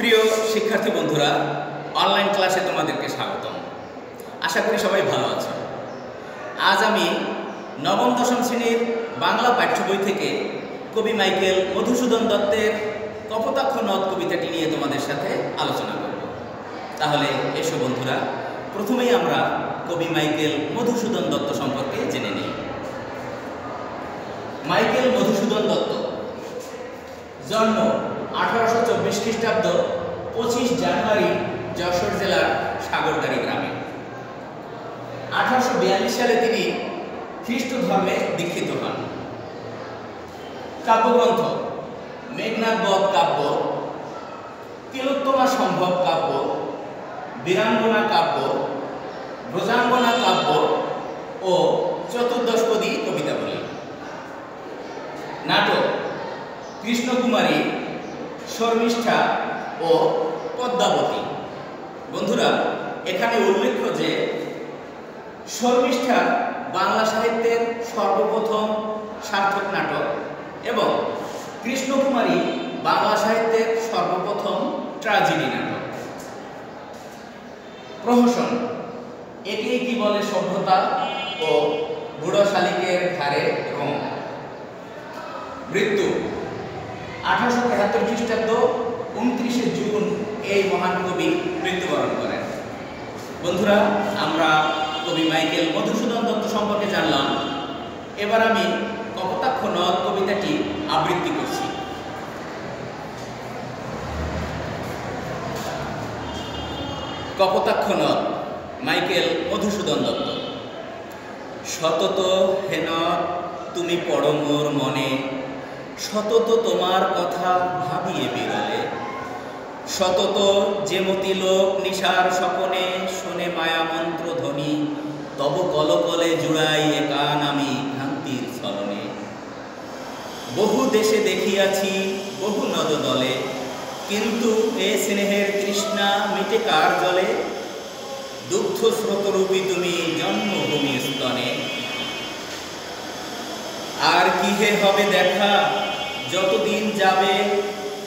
প্রিয় শিক্ষার্থী বন্ধুরা, অনলাইন ক্লাসে তোমাদেরকে স্বাগতম। আশা করি সবাই ভালো আছো। আজ আমি নবম দশম শ্রেণীর বাংলা পাঠ্য বই থেকে কবি মাইকেল মধুসূদন দত্তের কপোতাক্ষ নদ কবিতাটি নিয়ে তোমাদের সাথে আলোচনা করব। তাহলে এসো বন্ধুরা, প্রথমেই আমরা কবি মাইকেল মধুসূদন দত্ত সম্পর্কে জেনে নিই। মাইকেল মধুসূদন দত্ত জন্ম 1824 খ্রিস্টাব্দ 25 জানুয়ারি যশোর জেলার সাগরদাড়ি গ্রামে। 1842 সালে তিনি খ্রিস্ট ধর্মে দীক্ষিত হন। কাব্যগ্রন্থ মেঘনাদ বধ কাব্য, তিলোত্তমা সম্ভব কাব্য, বীরাঙ্গনা কাব্য, ব্রজাঙ্গনা কাব্য ও চতুর্দশপদী কবিতাবলী। নাটক কৃষ্ণকুমারী, শর্মিষ্ঠা ও পদ্মাবতী। বন্ধুরা, এখানে উল্লেখ্য যে শর্মিষ্ঠা বাংলা সাহিত্যের সর্বপ্রথম সার্থক নাটক এবং কৃষ্ণকুমারী বাংলা সাহিত্যের সর্বপ্রথম ট্র্যাজেডি নাটক। প্রহসন একেই কি বলে সভ্যতা ও বুড়ো শালিকের ঘাড়ে রং। মৃত্যু 1873 খ্রিস্টাব্দ 29 জুন এই মহান কবি মৃত্যুবরণ করেন। বন্ধুরা, আমরা কবি মাইকেল মধুসূদন দত্ত সম্পর্কে জানলাম। এবার আমি কপোতাক্ষ নদ কবিতাটি আবৃত্তি করছি। কপোতাক্ষ নদ, মাইকেল মধুসূদন দত্ত। সতত হে নদ তুমি পড়ো মোর মনে, সতত তোমার কথা ভাবিয়ে বিরলে। সতত যেমতি লোক নিশার স্বপনে শোনে মায়া মন্ত্র ধ্বনি, তব কলকলে জুড়াই এ কান আমি ভ্রান্তির ছলনে। বহু দেশে দেখিয়াছি বহু নদ দলে, কিন্তু এ স্নেহের তৃষ্ণা মিটে কার জলে। দুগ্ধ স্রোতরূপী তুমি জন্মভূমি স্তনে, আর কি হে হবে দেখা যতদিন যাবে।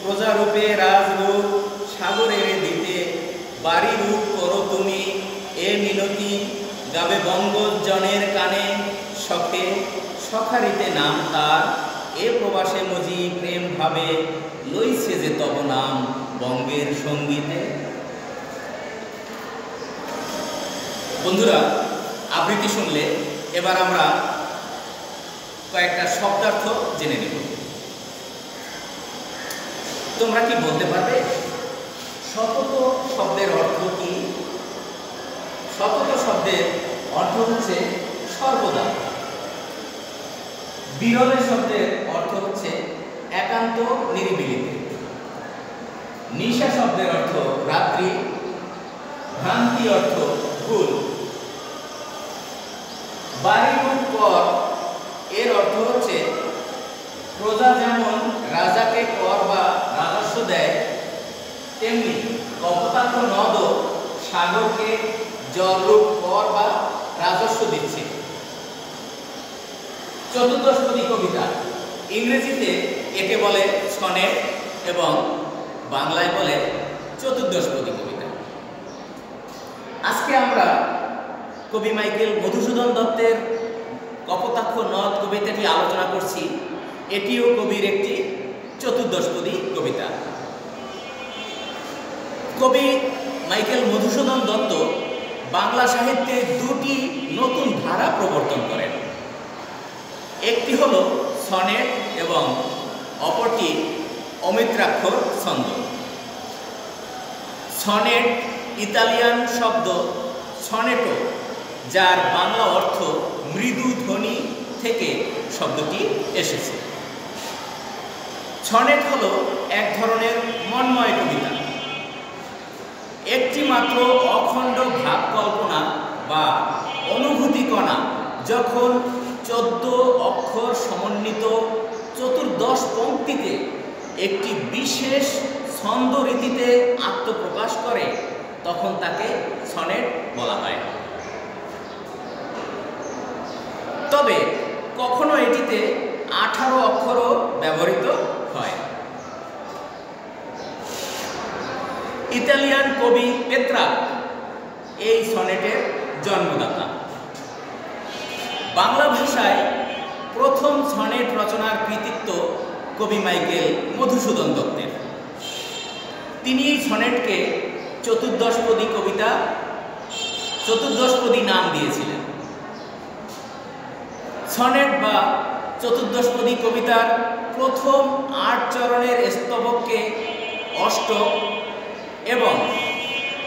প্রজারূপে রাজরূপ সাগরের দিতে, বাড়ি রূপ করো তুমি এ মিনতি। গাবে বঙ্গজনের কানে শখে সখারিতে নাম তার, এ প্রবাসে মজি প্রেম ভাবে লইছে যে তব নাম বঙ্গের সঙ্গীতে। বন্ধুরা, আবৃত্তি শুনলে এবার আমরা কয়েকটা শব্দার্থ জেনে নেব। তোমরা কি বলতে পারবে সতত শব্দের অর্থ কি? সতত শব্দের অর্থ হচ্ছে সর্বদা। বিরলে শব্দের অর্থ হচ্ছে একান্ত নিরিবিলিতে। নিশা শব্দের অর্থ রাত্রি। ভ্রান্তি অর্থ ভুল। বাড়িরূপ কর এর অর্থ হচ্ছে প্রজা যেমন রাজাকে কর বা রাজস্ব দেয়, তেমনি কপোতাক্ষ নদও সাগরকে জলরূপ কর বা রাজস্ব দিচ্ছে। চতুর্দশপদী কবিতা, ইংরেজিতে একে বলে সনেট এবং বাংলায় বলে চতুর্দশপদী কবিতা। আজকে আমরা কবি মাইকেল মধুসূদন দত্তের কপোতাক্ষ নদ কবিতাটি আলোচনা করছি। এটিও কবির একটি চতুর্দশপদী কবিতা। কবি মাইকেল মধুসূদন দত্ত বাংলা সাহিত্যে দুটি নতুন ধারা প্রবর্তন করেন। একটি হলো সনেট এবং অপরটি অমিত্রাক্ষর ছন্দ। সনেট ইতালিয়ান শব্দ সনেটো, যার বাংলা অর্থ মৃদু ধ্বনি থেকে শব্দটি এসেছে। সনেট হলো এক ধরনের মন্ময় কবিতা। একটি মাত্র অখণ্ড ভাব কল্পনা বা অনুভূতি কণা যখন 14 অক্ষর সমন্বিত চতুর্দশ পংক্তিতে একটি বিশেষ ছন্দ রীতিতে আত্মপ্রকাশ করে, তখন তাকে সনেট বলা হয়। তবে কখনো এটিতে 18 অক্ষরও ব্যবহৃত হয়। ইতালিয়ান কবি পেত্রাক এই সনেটের জন্মদাতা। বাংলা ভাষায় প্রথম সনেট রচনার কৃতিত্ব কবি মাইকেল মধুসূদন দত্তের। তিনি এই সনেটকে চতুর্দশপদী কবিতা, চতুর্দশপদী নাম দিয়েছিলেন। সনেট বা চতুর্দশপদী কবিতার প্রথম ৮ চরণের স্তবককে অষ্টক এবং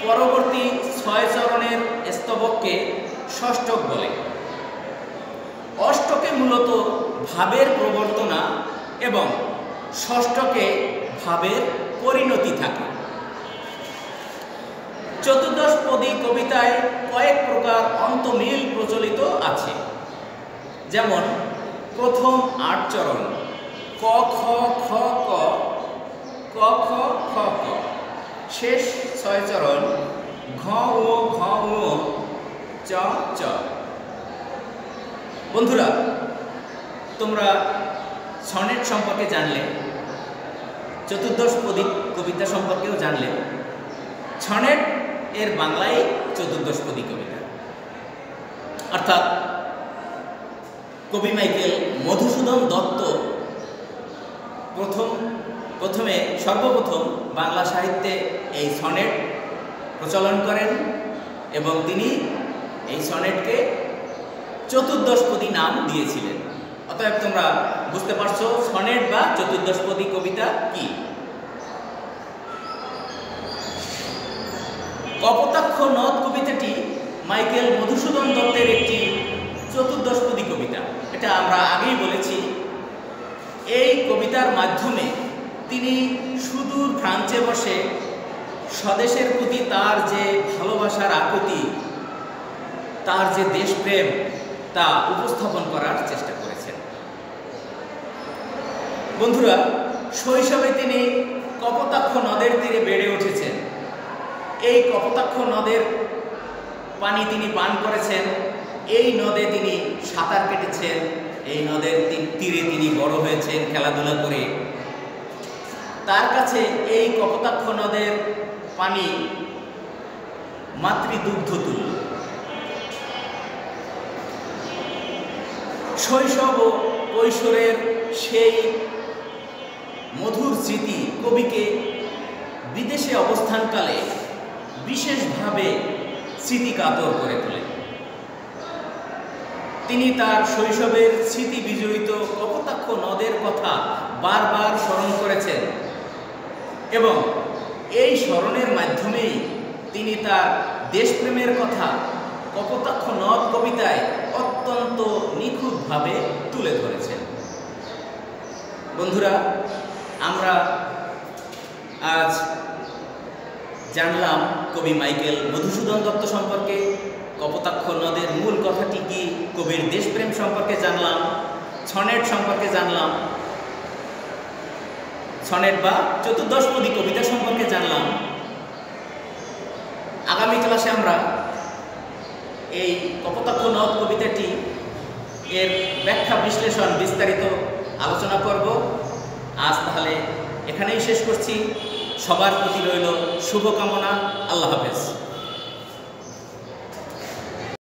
পরবর্তী ৬ চরণের স্তবককে ষষ্ঠক বলে। অষ্টকে মূলত ভাবের প্রবর্তনা এবং ষষ্ঠকে ভাবের পরিণতি থাকে। চতুর্দশপদী কবিতায় কয়েক প্রকার অন্তমিল প্রচলিত আছে, যেমন প্রথম ৮ চরণ ক খ খ ক, ক খ খ ক, শেষ ৬ চরণ ঘ ও ঘ ও চ চ। বন্ধুরা, তোমরা সনেট সম্পর্কে জানলে, চতুর্দশপদী কবিতা সম্পর্কেও জানলে। সনেট এর বাংলায় চতুর্দশপদী কবিতা, অর্থাৎ কবি মাইকেল মধুসূদন দত্ত সর্বপ্রথম বাংলা সাহিত্যে এই সনেট প্রচলন করেন এবং তিনি এই সনেটকে চতুর্দশপদী নাম দিয়েছিলেন। অতএব তোমরা বুঝতে পারছো সনেট বা চতুর্দশপদী কবিতা কি। কপোতাক্ষ নদ কবিতাটি মাইকেল মধুসূদন দত্তের একটি চতুর্দশপদী কবিতা। এটা আমরা আগেই বলেছি। এই কবিতার মাধ্যমে তিনি সুদূর ফ্রান্সে বসে স্বদেশের প্রতি তার যে ভালোবাসার আকুতি, তার যে দেশপ্রেম, তা উপস্থাপন করার চেষ্টা করেছেন। বন্ধুরা, শৈশবে তিনি কপোতাক্ষ নদের তীরে বেড়ে উঠেছেন। এই কপোতাক্ষ নদের পানি তিনি পান করেছেন, এই নদে তিনি সাঁতার কেটেছেন, এই নদের তীরে তিনি বড় হয়েছেন খেলাধুলা করে। তার কাছে এই কপোতাক্ষ নদের পানি মাতৃদুগ্ধ তুল্য। শৈশব ও কৈশোরের সেই মধুর স্মৃতি কবিকে বিদেশে অবস্থানকালে বিশেষভাবে স্মৃতিকাতর করে তোলে। তিনি তার শৈশবের স্মৃতি বিজড়িত কপোতাক্ষ নদের কথা বারবার স্মরণ করেছেন এবং এই স্মরণের মাধ্যমেই তিনি তার দেশপ্রেমের কথা কপোতাক্ষ নদ কবিতায় অত্যন্ত নিখুঁতভাবে তুলে ধরেছেন। বন্ধুরা, আমরা আজ জানলাম কবি মাইকেল মধুসূদন দত্ত সম্পর্কে, কপোতাক্ষ নদের মূল কথাটি কি, কবির দেশপ্রেম সম্পর্কে জানলাম, সনেট সম্পর্কে জানলাম, সনেট বা চতুর্দশপদী কবিতা সম্পর্কে জানলাম। আগামী ক্লাসে আমরা এই কপোতাক্ষ নদ কবিতাটি এর ব্যাখ্যা বিশ্লেষণ বিস্তারিত আলোচনা করব। আজ তাহলে এখানেই শেষ করছি। সবার প্রতি রইল শুভকামনা। আল্লাহ হাফেজ।